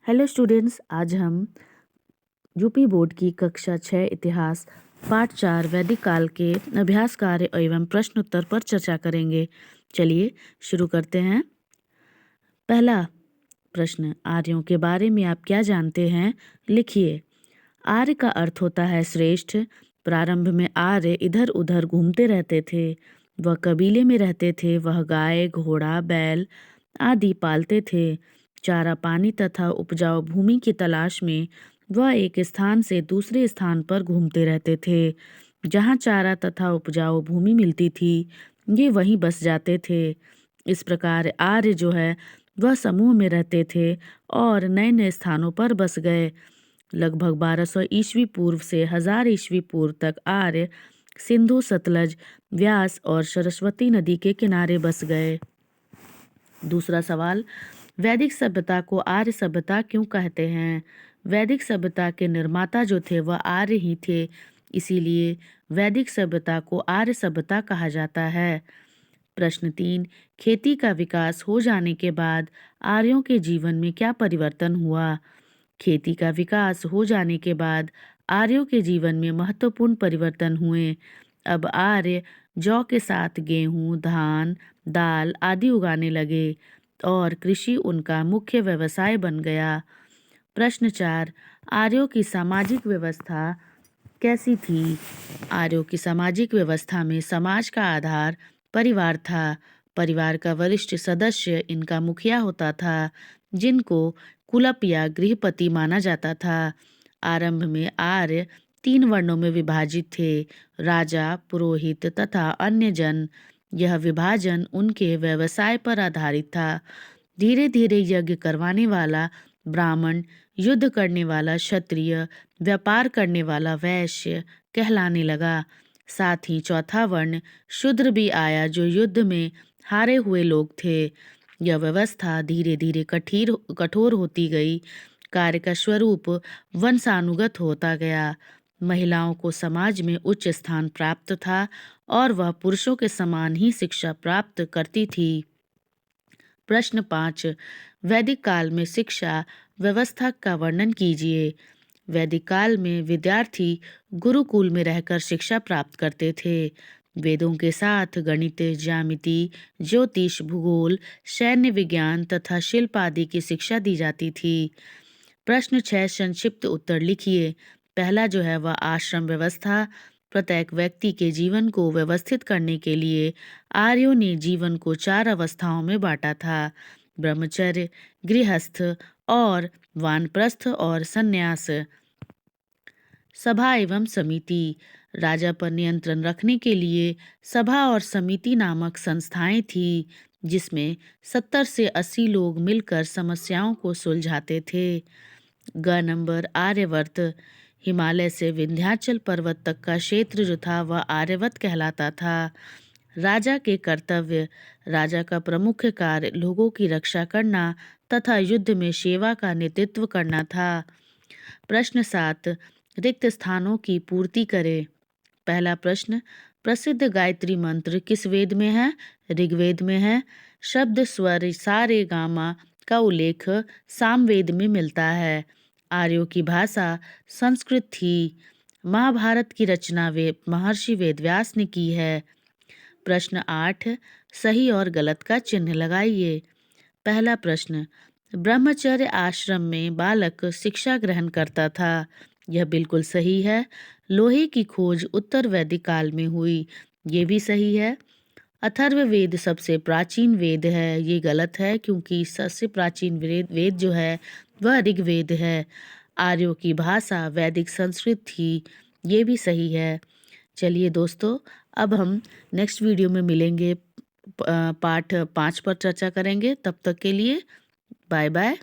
Hello students, आज हम UP board की कक्षा 6 इतिहास पाठ 4 वैदिक काल के अभ्यास कार्य एवं प्रश्न उत्तर पर चर्चा करेंगे। चलिए शुरू करते हैं। पहला प्रश्न, आर्यों के बारे में आप क्या जानते हैं? लिखिए। आर्य का अर्थ होता है श्रेष्ठ। प्रारंभ में आर्य इधर उधर घूमते रहते थे। वह कबीले में रहते थे। वह गाय, घोड़ा, बैल आदि पालते थे। चारा पानी तथा उपजाऊ भूमि की तलाश में वह एक स्थान से दूसरे स्थान पर घूमते रहते थे। जहाँ चारा तथा उपजाऊ भूमि मिलती थी, ये वहीं बस जाते थे। इस प्रकार आर्य जो है वह समूह में रहते थे और नए नए स्थानों पर बस गए। लगभग 1200 ईस्वी पूर्व से 1000 ईस्वी पूर्व तक आर्य सिंधु, सतलज, व्यास और सरस्वती नदी के किनारे बस गए। दूसरा सवाल, वैदिक सभ्यता को आर्य सभ्यता क्यों कहते हैं? वैदिक सभ्यता के निर्माता जो थे वह आर्य ही थे, इसीलिए वैदिक सभ्यता को आर्य सभ्यता कहा जाता है। प्रश्न 3, खेती का विकास हो जाने के बाद आर्यों के जीवन में क्या परिवर्तन हुआ? खेती का विकास हो जाने के बाद आर्यों के जीवन में महत्वपूर्ण परिवर्तन हुए। अब आर्य जौ के साथ गेहूं, धान, दाल आदि उगाने लगे और कृषि उनका मुख्य व्यवसाय बन गया। प्रश्न 4, आर्यों की सामाजिक व्यवस्था कैसी थी? आर्यों की सामाजिक व्यवस्था में समाज का आधार परिवार था। परिवार का वरिष्ठ सदस्य इनका मुखिया होता था, जिनको कुलप या गृहपति माना जाता था। आरंभ में आर्य 3 वर्णों में विभाजित थे: राजा, पुरोहित तथा अन्य जन। यह विभाजन उनके व्यवसाय पर आधारित था। धीरे धीरे यज्ञ करवाने वाला ब्राह्मण, युद्ध करने वाला क्षत्रिय, व्यापार करने वाला वैश्य कहलाने लगा। साथ ही चौथा वर्ण शूद्र भी आया, जो युद्ध में हारे हुए लोग थे। यह व्यवस्था धीरे धीरे कठोर होती गई। कार्य का स्वरूप वंशानुगत होता गया। महिलाओं को समाज में उच्च स्थान प्राप्त था और वह पुरुषों के समान ही शिक्षा प्राप्त करती थी। प्रश्न 5, वैदिक काल में शिक्षा व्यवस्था का वर्णन कीजिए। वैदिक काल में विद्यार्थी गुरुकुल में रहकर शिक्षा प्राप्त करते थे। वेदों के साथ गणित, ज्यामिति, ज्योतिष, भूगोल, सैन्य विज्ञान तथा शिल्प आदि की शिक्षा दी जाती थी। प्रश्न 6, संक्षिप्त उत्तर लिखिए। पहला जो है वह आश्रम व्यवस्था। प्रत्येक व्यक्ति के जीवन को व्यवस्थित करने के लिए आर्यों ने जीवन को 4 अवस्थाओं में बांटा था: ब्रह्मचर्य, गृहस्थ और वानप्रस्थ और संन्यास। सभा एवं समिति। राजा पर नियंत्रण रखने के लिए सभा और समिति नामक संस्थाएं थी, जिसमें 70 से 80 लोग मिलकर समस्याओं को सुलझाते थे। ग नंबर, आर्यवर्त। हिमालय से विंध्याचल पर्वत तक का क्षेत्र जो था वह आर्यवर्त कहलाता था। राजा के कर्तव्य। राजा का प्रमुख कार्य लोगों की रक्षा करना तथा युद्ध में सेवा का नेतृत्व करना था। प्रश्न 7, रिक्त स्थानों की पूर्ति करें। पहला प्रश्न, प्रसिद्ध गायत्री मंत्र किस वेद में है? ऋग्वेद में है। शब्द स्वर सा रे गा मा का उल्लेख सामवेद में मिलता है। आर्यों की भाषा संस्कृत थी। महाभारत की रचना महर्षि वेदव्यास ने की है। प्रश्न 8, सही और गलत का चिन्ह लगाइए। पहला प्रश्न, ब्रह्मचर्य आश्रम में बालक शिक्षा ग्रहण करता था। यह बिल्कुल सही है। लोहे की खोज उत्तर वैदिक काल में हुई। ये भी सही है। अथर्ववेद सबसे प्राचीन वेद है। ये गलत है, क्योंकि सबसे प्राचीन वेद जो है वह ऋग्वेद है। आर्यों की भाषा वैदिक संस्कृत थी। ये भी सही है। चलिए दोस्तों, अब हम नेक्स्ट वीडियो में मिलेंगे। पाठ 5 पर चर्चा करेंगे। तब तक के लिए बाय बाय।